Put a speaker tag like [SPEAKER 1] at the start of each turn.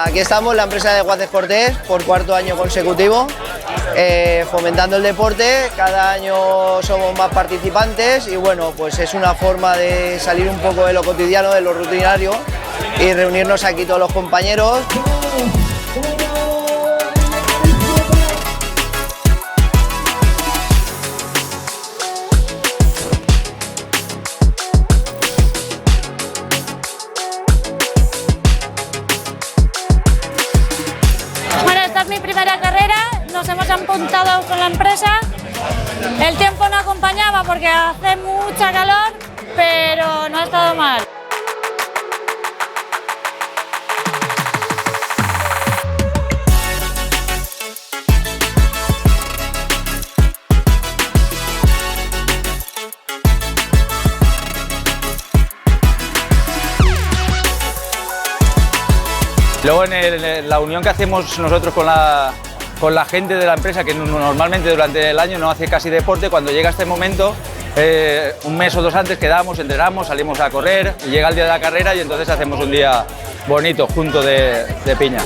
[SPEAKER 1] Aquí estamos, la empresa de Guantes Cortés, por cuarto año consecutivo, fomentando el deporte. Cada año somos más participantes y bueno, pues es una forma de salir un poco de lo cotidiano, de lo rutinario y reunirnos aquí todos los compañeros.
[SPEAKER 2] Es mi primera carrera, nos hemos apuntado con la empresa. El tiempo no acompañaba porque hace mucha calor, pero no ha estado mal.
[SPEAKER 3] Luego en la unión que hacemos nosotros con la gente de la empresa, que normalmente durante el año no hace casi deporte, cuando llega este momento, un mes o dos antes quedamos, entrenamos, salimos a correr, y llega el día de la carrera y entonces hacemos un día bonito junto de piña.